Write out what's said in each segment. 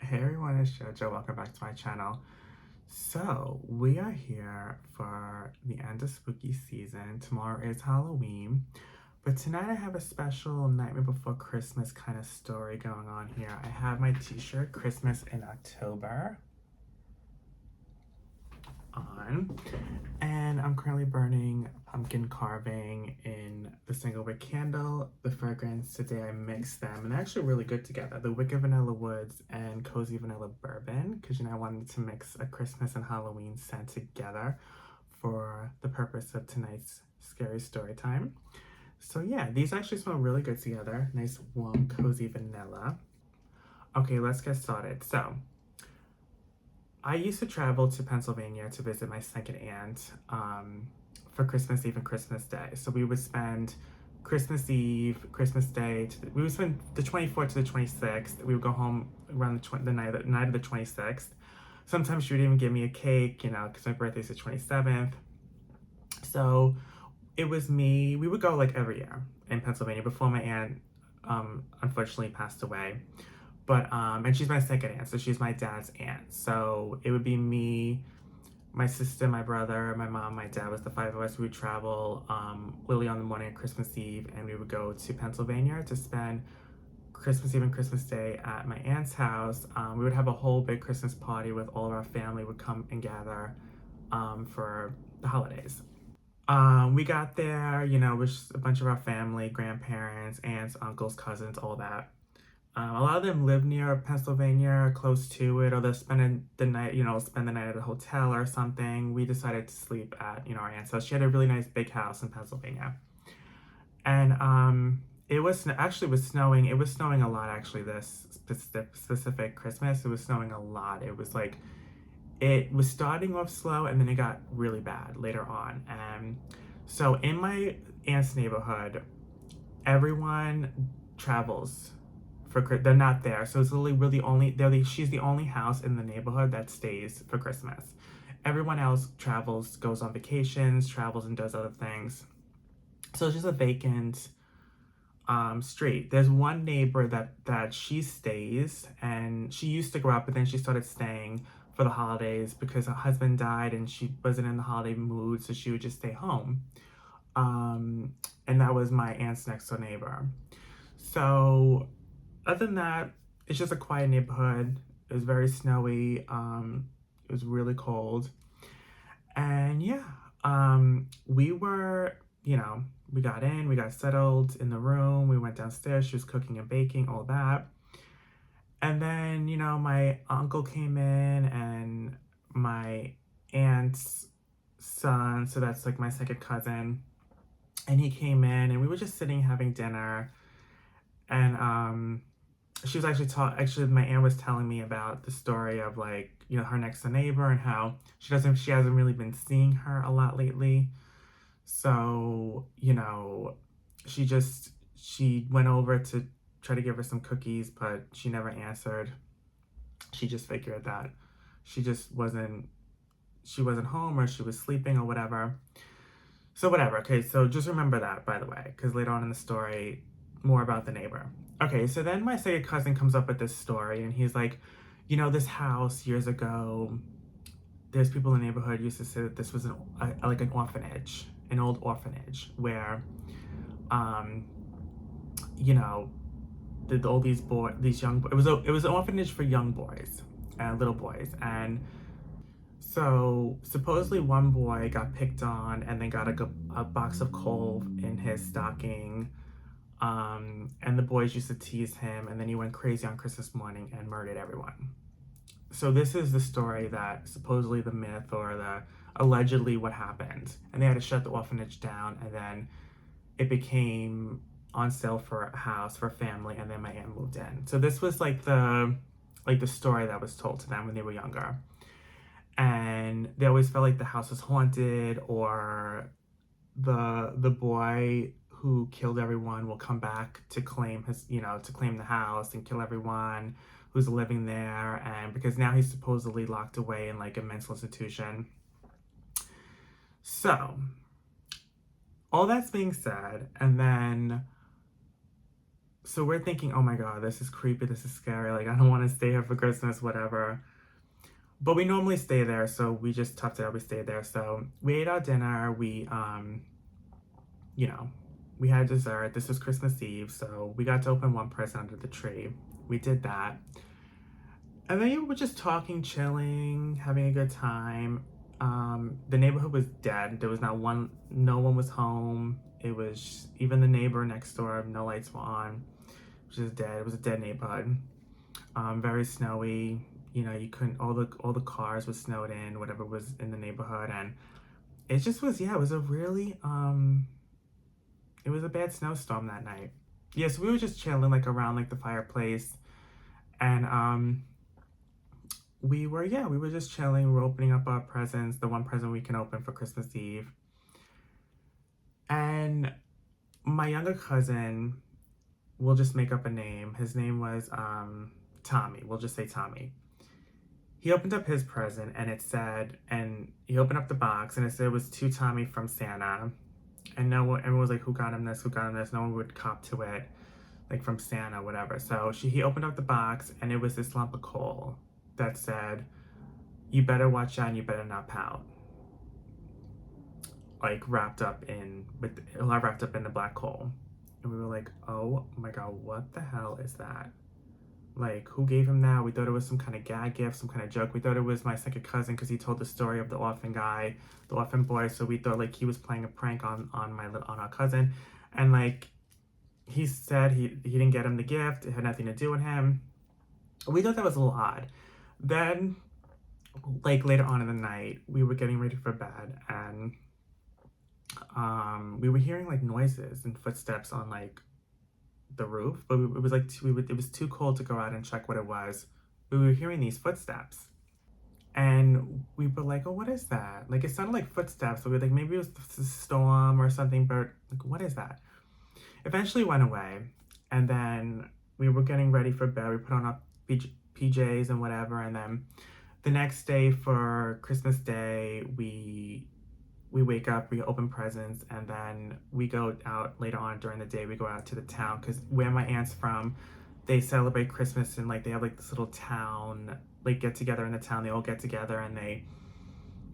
Hey everyone, it's Jojo. Welcome back to my channel. So, we are here for the end of spooky season. Tomorrow is Halloween, but tonight I have a special Nightmare Before Christmas kind of story going on here. I have my t-shirt, Christmas in October, on, and I'm currently burning pumpkin carving in the single wick candle. The fragrance today, I mixed them and they're actually really good together. The Wicked Vanilla Woods and Cozy Vanilla Bourbon, because I wanted to mix a Christmas and Halloween scent together for the purpose of tonight's scary story time. So yeah, these actually smell really good together. Nice warm cozy vanilla. Okay, let's get started. So I used to travel to Pennsylvania to visit my second aunt for Christmas Eve and Christmas Day. So we would spend Christmas Eve, Christmas Day, we would spend the 24th to the 26th. We would go home around the night of the 26th. Sometimes she would even give me a cake, because my birthday's the 27th. So it was me. We would go like every year in Pennsylvania before my aunt unfortunately passed away. But and she's my second aunt, so she's my dad's aunt. So it would be me, my sister, my brother, my mom, my dad was the five of us. We would travel literally on the morning of Christmas Eve, and we would go to Pennsylvania to spend Christmas Eve and Christmas Day at my aunt's house. We would have a whole big Christmas party with all of our family would come and gather for the holidays. We got there, with a bunch of our family, grandparents, aunts, uncles, cousins, all that. A lot of them live near Pennsylvania, close to it, or they're spending the night, spend the night at a hotel or something. We decided to sleep at, our aunt's house. She had a really nice big house in Pennsylvania. And it was actually was snowing. It was snowing a lot actually this specific Christmas. It was snowing a lot. It was like it was starting off slow and then it got really bad later on. And so in my aunt's neighborhood, everyone travels for they're not there, so it's literally really she's the only house in the neighborhood that stays for Christmas. Everyone else travels, goes on vacations, travels and does other things. So it's just a vacant street. There's one neighbor that she stays, and she used to grow up, but then she started staying for the holidays because her husband died and she wasn't in the holiday mood, so she would just stay home. And that was my aunt's next door neighbor. So other than that, it's just a quiet neighborhood. It was very snowy. It was really cold. And yeah, we were, we got in, we got settled in the room. We went downstairs. She was cooking and baking, all that. And then, my uncle came in and my aunt's son, so that's like my second cousin, and he came in and we were just sitting having dinner. And she was actually my aunt was telling me about the story of like, her next door neighbor and how she hasn't really been seeing her a lot lately. So, she went over to try to give her some cookies, but she never answered. She just figured that she just wasn't she wasn't home or she was sleeping or whatever. So whatever. Okay, so just remember that, by the way, because later on in the story, more about the neighbor. Okay, so then my second cousin comes up with this story, and he's like, this house years ago, there's people in the neighborhood used to say that this was like an orphanage, an old orphanage where, um, you know, all these young, it was an orphanage for young boys and little boys, and so supposedly one boy got picked on and then got a box of coal in his stocking. And the boys used to tease him, and then he went crazy on Christmas morning and murdered everyone. So this is the story that supposedly the myth or the allegedly what happened. And they had to shut the orphanage down, and then it became on sale for a house for a family, and then my aunt moved in. So this was like the story that was told to them when they were younger. And they always felt like the house was haunted, or the boy who killed everyone will come back to claim to claim the house and kill everyone who's living there, and because now he's supposedly locked away in like a mental institution. So all that's being said, and then So we're thinking, oh my God, this is creepy, this is scary, like I don't want to stay here for Christmas, whatever. But we normally stay there, so we just toughed it out, we stayed there. So we ate our dinner, you know, we had dessert. This was Christmas Eve, so we got to open one present under the tree. We did that. And then we were just talking, chilling, having a good time. The neighborhood was dead. There was no one was home. It was even the neighbor next door, no lights were on, which is dead. It was a dead neighborhood. Very snowy. You know, you couldn't, all the cars were snowed in, whatever was in the neighborhood. And it just was, yeah, it was a really, it was a bad snowstorm that night. Yeah, so we were just chilling like around like the fireplace. And, we were just chilling. We were opening up our presents, the one present we can open for Christmas Eve. And my younger cousin, we'll just make up a name. His name was Tommy. We'll just say Tommy. He opened up his present and it said, and he opened up the box and it said it was to Tommy from Santa. And everyone was like, who got him this? Who got him this? No one would cop to it, like from Santa, whatever. So he opened up the box and it was this lump of coal that said, you better watch out and you better not pout. Like wrapped up in the black coal. And we were like, oh my God, what the hell is that? Like, who gave him that? We thought it was some kind of gag gift, some kind of joke. We thought it was my second cousin because he told the story of the orphan guy, the orphan boy. So we thought like he was playing a prank on our cousin, and like he said he didn't get him the gift. It had nothing to do with him. We thought that was a little odd. Then, like later on in the night, we were getting ready for bed, and we were hearing like noises and footsteps on like the roof, but it was like it was too cold to go out and check what it was. We were hearing these footsteps, and we were like, "Oh, what is that?" Like it sounded like footsteps. So we were like, maybe it was the storm or something. But like, what is that? Eventually, went away, and then we were getting ready for bed. We put on our PJs and whatever, and then the next day for Christmas Day, we wake up, we open presents, and then we go out later on during the day. We go out to the town because where my aunt's from, they celebrate Christmas and like they have like this little town, like get together in the town. They all get together and they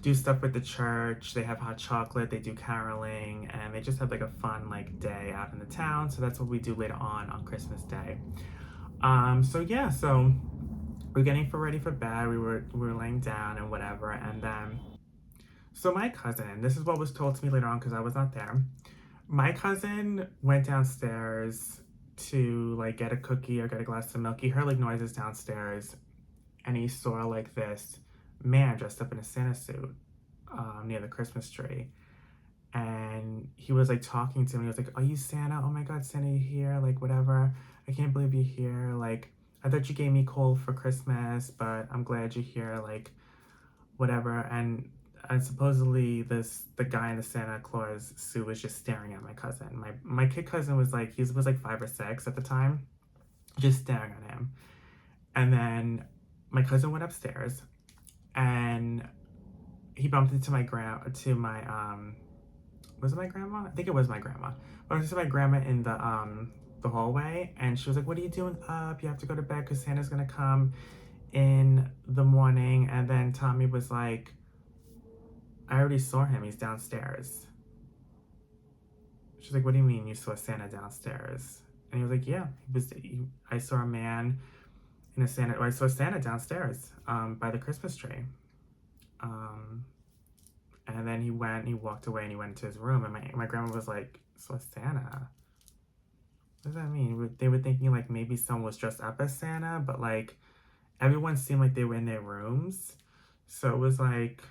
do stuff with the church. They have hot chocolate, they do caroling, and they just have like a fun like day out in the town. So that's what we do later on Christmas Day. So yeah, so we're getting ready for bed. We were laying down and whatever, and then so my cousin, this is what was told to me later on because I was not there. My cousin went downstairs to like get a cookie or get a glass of milk. He heard like noises downstairs, and he saw like this man dressed up in a Santa suit near the Christmas tree. And he was like talking to me. He was like, "Are you Santa? Oh my God, Santa, you here? Like whatever. I can't believe you're here. Like I thought you gave me coal for Christmas, but I'm glad you're here. Like whatever." And supposedly the guy in the Santa Claus suit was just staring at my cousin. My kid cousin was like, he was like 5 or 6 at the time, just staring at him. And then my cousin went upstairs and he bumped into was it my grandma? I think it was my grandma. Bumped into my grandma in the hallway, and she was like, "What are you doing up? You have to go to bed because Santa's gonna come in the morning." And then Tommy was like, "I already saw him. He's downstairs." She's like, "What do you mean you saw Santa downstairs?" And he was like, "Yeah, I saw a man in a Santa. Or I saw Santa downstairs by the Christmas tree." And then he walked away, and he went into his room. And my grandma was like, "Saw Santa? What does that mean?" They were thinking like maybe someone was dressed up as Santa, but like everyone seemed like they were in their rooms. So it was like,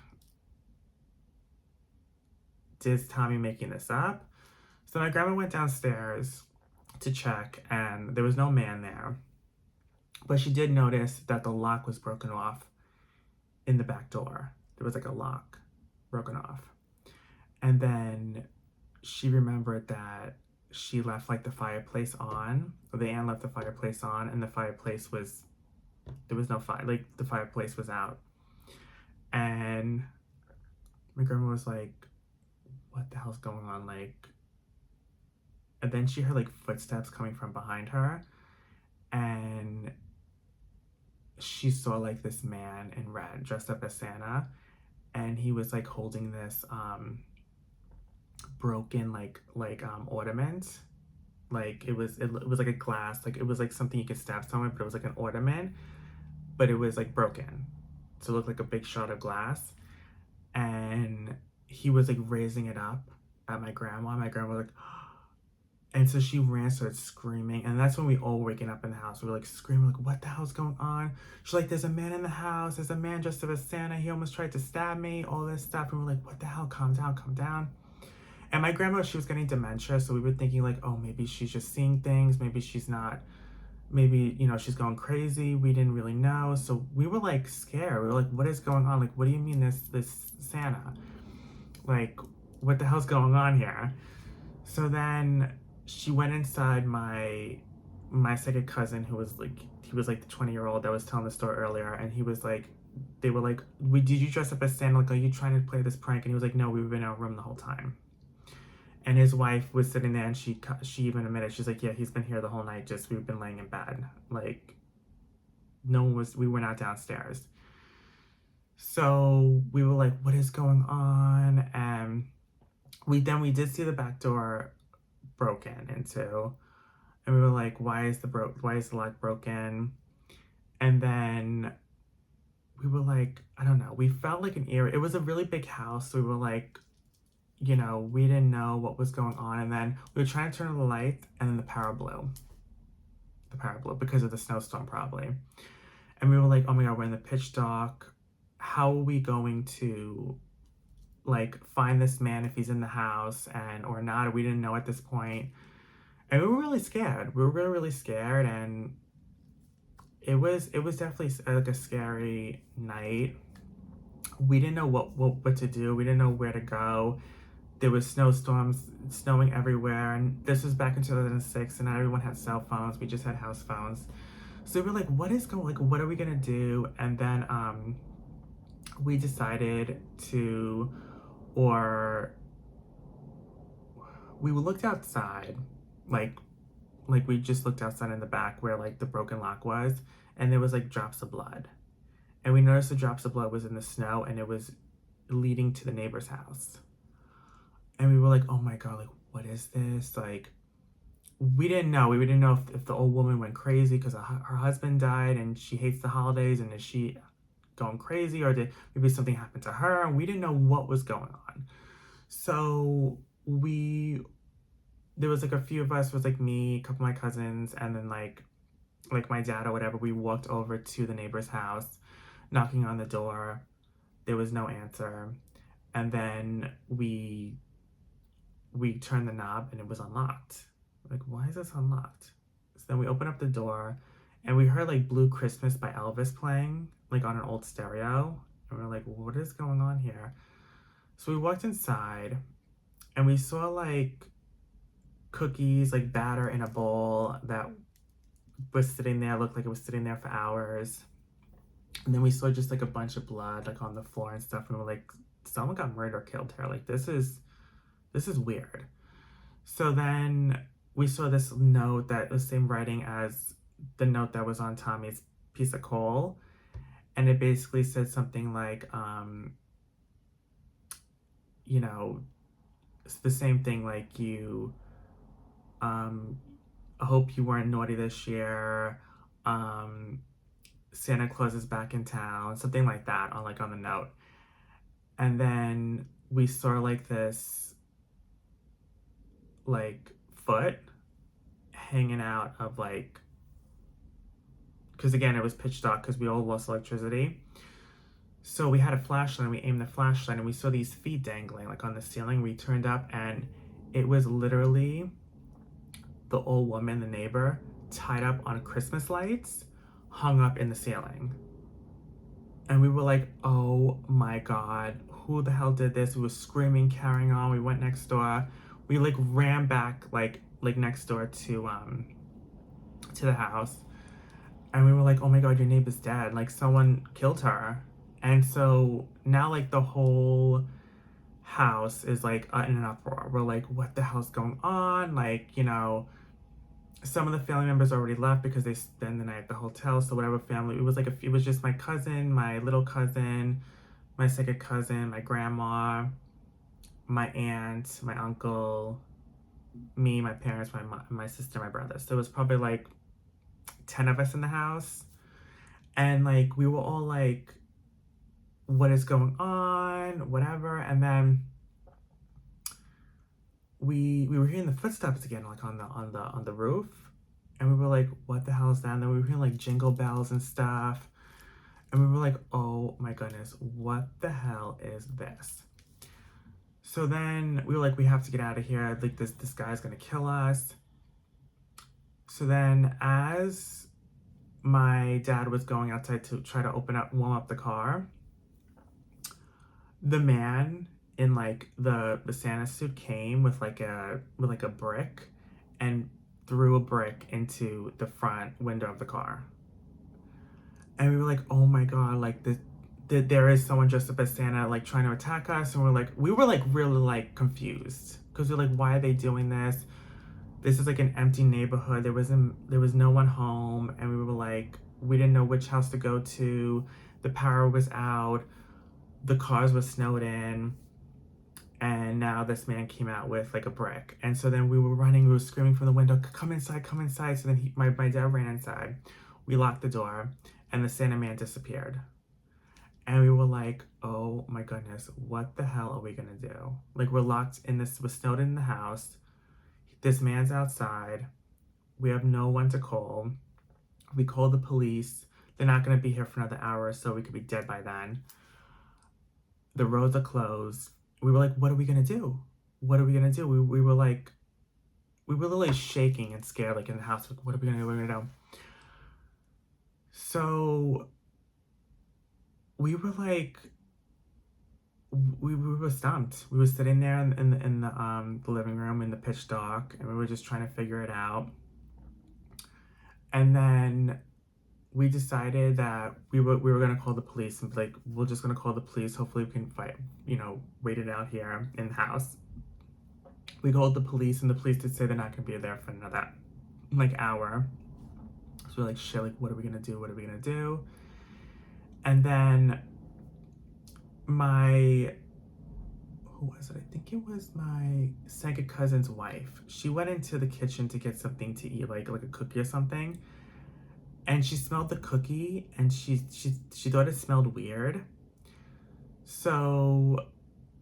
is Tommy making this up? So my grandma went downstairs to check, and there was no man there. But she did notice that the lock was broken off in the back door. There was like a lock broken off. And then she remembered that she left like the fireplace on. The aunt left the fireplace on, and the fireplace was, there was no fire, like the fireplace was out. And my grandma was like, "What the hell's going on?" Like, and then she heard like footsteps coming from behind her, and she saw like this man in red dressed up as Santa, and he was like holding this broken ornament. Like it was like a glass, like it was like something you could stab someone, but it was like an ornament, but it was like broken. So it looked like a big shot of glass. And he was like raising it up at my grandma. My grandma was like, and so she ran, started screaming, and that's when we all waking up in the house. We were like screaming, like, what the hell's going on? She's like, there's a man in the house, there's a man dressed up as Santa, he almost tried to stab me, all this stuff. And we're like, what the hell? Calm down, calm down. And my grandma, she was getting dementia, so we were thinking like, oh, maybe she's just seeing things, maybe she's not, maybe, you know, she's going crazy. We didn't really know. So we were like scared. We were like, what is going on? Like, what do you mean this Santa? Like, what the hell's going on here? So then she went inside my second cousin, who was like, he was like the 20-year-old that was telling the story earlier, and he was like, they were like, did you dress up as Santa? Like, are you trying to play this prank? And he was like, no, we've been in our room the whole time. And his wife was sitting there, and she even admitted, she's like, yeah, he's been here the whole night, just we've been laying in bed. Like, we were not downstairs. So we were like, what is going on? And we did see the back door broken into, and we were like, why is the lock broken? And then we were like, I don't know, we felt like an eerie, it was a really big house, so we were like, you know, we didn't know what was going on. And then we were trying to turn on the light, and then the power blew because of the snowstorm, probably. And we were like, oh my god, we're in the pitch dark, how are we going to like find this man if he's in the house and or not? We didn't know at this point. And we were really scared. We were really, really scared, and it was definitely like a scary night. We didn't know what to do. We didn't know where to go. There was snowstorms, snowing everywhere, and this was back in 2006, and not everyone had cell phones. We just had house phones. So we were like, what are we gonna do? And then we decided to, or we looked outside, like we just looked outside in the back where like the broken lock was, and there was like drops of blood. And we noticed the drops of blood was in the snow, and it was leading to the neighbor's house. And we were like, oh my god, like, what is this? Like, we didn't know. We didn't know if the old woman went crazy because her husband died and she hates the holidays, and is she going crazy, or did maybe something happen to her? And we didn't know what was going on. So there was like a few of us, it was like me, a couple of my cousins, and then like my dad or whatever. We walked over to the neighbor's house, knocking on the door. There was no answer. And then we turned the knob, and it was unlocked. Like, why is this unlocked? So then we opened up the door, and we heard like Blue Christmas by Elvis playing like on an old stereo. And we were like, what is going on here? So we walked inside, and we saw like cookies, like batter in a bowl that was sitting there, looked like it was sitting there for hours. And then we saw just like a bunch of blood like on the floor and stuff, and we're like, someone got murdered or killed here. Like, this is weird. So then we saw this note that was the same writing as the note that was on Tommy's piece of coal, and it basically said something like, you know, it's the same thing, like, you I hope you weren't naughty this year, Santa Claus is back in town, something like that on the note. And then we saw like this like foot hanging out of like, because again it was pitch dark because we all lost electricity. So we had a flashlight, and we aimed the flashlight, and we saw these feet dangling like on the ceiling. We turned up, and it was literally the old woman, the neighbor, tied up on Christmas lights, hung up in the ceiling. And we were like, oh my god, who the hell did this? We were screaming, carrying on. We went next door. We like ran back like next door to the house. And we were like, oh my god, your neighbor's dead. Like, someone killed her. And so now like the whole house is like in an uproar. We're like, what the hell's going on? Like, you know, some of the family members already left because they spend the night at the hotel. So whatever family, it was like it was just my cousin, my little cousin, my second cousin, my grandma, my aunt, my uncle, me, my parents, my sister, my brother. So it was probably like 10 of us in the house. And like we were all like, what is going on? Whatever. And then we were hearing the footsteps again, like on the roof. And we were like, what the hell is that? And then we were hearing like jingle bells and stuff. And we were like, oh my goodness, what the hell is this? So then we were like, we have to get out of here. Like this guy's gonna kill us. So then as my dad was going outside to try to warm up the car, the man in like the Santa suit came with like a brick and threw a brick into the front window of the car. And we were like, oh my god, like there is someone dressed up as Santa like trying to attack us. And we were like really like confused because we're like, why are they doing this? This is like an empty neighborhood. There was no one home, and we were like, we didn't know which house to go to. The power was out. The cars were snowed in. And now this man came out with like a brick. And so then we were running, we were screaming from the window, come inside, come inside. So then my dad ran inside. We locked the door, and the Santa man disappeared. And we were like, oh my goodness, what the hell are we gonna do? Like, we're locked in this, we're snowed in the house. This man's outside. We have no one to call. We called the police. They're not gonna be here for another hour, so we could be dead by then. The roads are closed. We were like, what are we gonna do? What are we gonna do? We were like, we were literally shaking and scared, like in the house. Like, what are we gonna do? What are we gonna do? So we were like, we were stumped. We were sitting there in the living room in the pitch dark, and we were just trying to figure it out. And then we decided that we were gonna call the police and be like, we're just gonna call the police. Hopefully we can wait it out here in the house. We called the police, and the police did say they're not gonna be there for another like hour. So we're like, shit, like what are we gonna do? What are we gonna do? And then who was it? I think it was my second cousin's wife. She went into the kitchen to get something to eat, like a cookie or something. And she smelled the cookie, and she thought it smelled weird. So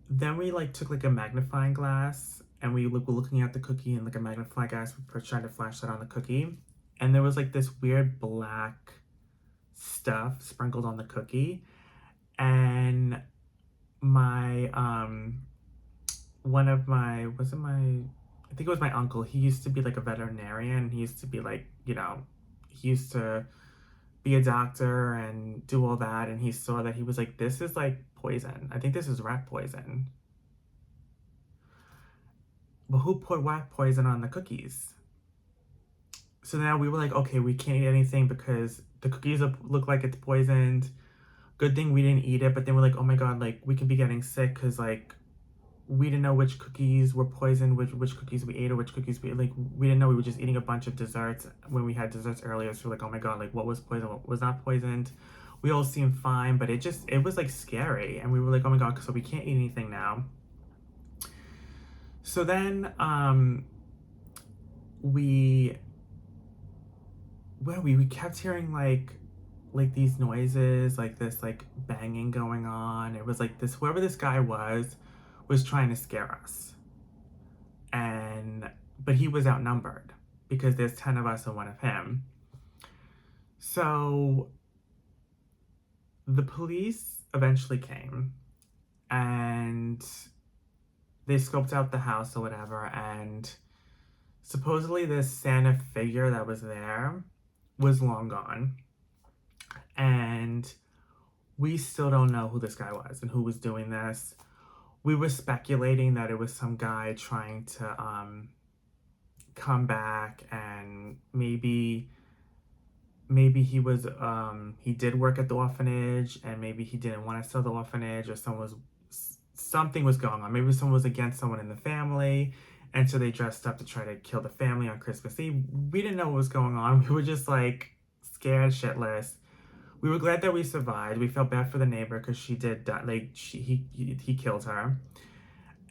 then we like took like a magnifying glass, and we were looking at the cookie and like a magnifying glass. We tried to flash that on the cookie, and there was like this weird black stuff sprinkled on the cookie. And my I think it was my uncle. He used to be like a veterinarian. He used to be like, he used to be a doctor and do all that. And he saw that, he was like, this is like poison. I think this is rat poison. But who put rat poison on the cookies? So now we were like, okay, we can't eat anything because the cookies look like it's poisoned. Good thing we didn't eat it. But then we're like, oh my god, like we could be getting sick because like we didn't know which cookies were poisoned, which cookies we ate, or which cookies we didn't know. We were just eating a bunch of desserts when we had desserts earlier. So we're like, oh my god, like what was poisoned, what was not poisoned. We all seemed fine, but it was like scary. And we were like, oh my god, so we can't eat anything now. So then we kept hearing like these noises, like this like banging going on. It was like this, whoever this guy was trying to scare us. But he was outnumbered because there's 10 of us and one of him. So the police eventually came, and they scoped out the house or whatever, and supposedly this Santa figure that was there was long gone. And we still don't know who this guy was and who was doing this. We were speculating that it was some guy trying to come back, and maybe he was he did work at the orphanage, and maybe he didn't want to sell the orphanage, or someone was something was going on. Maybe someone was against someone in the family, and so they dressed up to try to kill the family on Christmas Eve. We didn't know what was going on. We were just like scared shitless. We were glad that we survived. We felt bad for the neighbor because she did die. Like he killed her,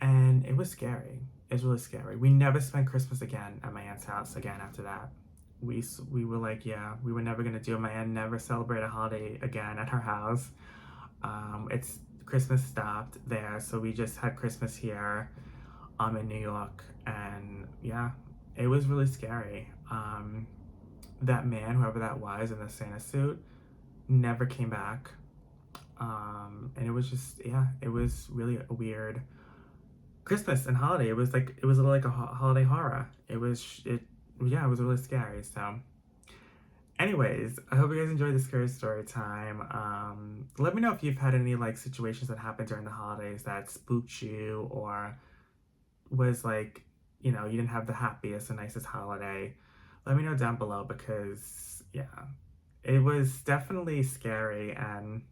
and it was scary. It was really scary. We never spent Christmas again at my aunt's house again after that. We were like, yeah, we were never gonna do it. My aunt never celebrated a holiday again at her house. It's Christmas stopped there, so we just had Christmas here, in New York, and yeah, it was really scary. That man, whoever that was in the Santa suit, never came back. And it was just, yeah, it was really a weird Christmas and holiday. It was like, it was a little like a holiday horror. Yeah, it was really scary. So, anyways, I hope you guys enjoyed the scary story time. Let me know if you've had any like situations that happened during the holidays that spooked you, or was like, you didn't have the happiest and nicest holiday. Let me know down below, because yeah, it was definitely scary, and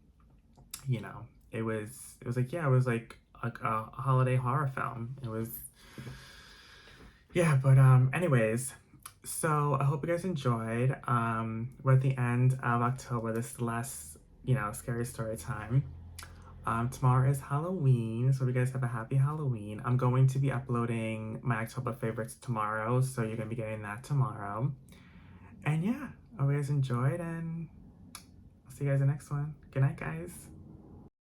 you know, it was like, yeah, it was like a holiday horror film. It was, yeah, but anyways, so I hope you guys enjoyed. We're at the end of October. This is the last, scary story time. Tomorrow is Halloween, so you guys have a happy Halloween. I'm going to be uploading my October favorites tomorrow, so you're gonna be getting that tomorrow. And yeah, I hope you guys enjoyed, and I'll see you guys in the next one. Good night, guys.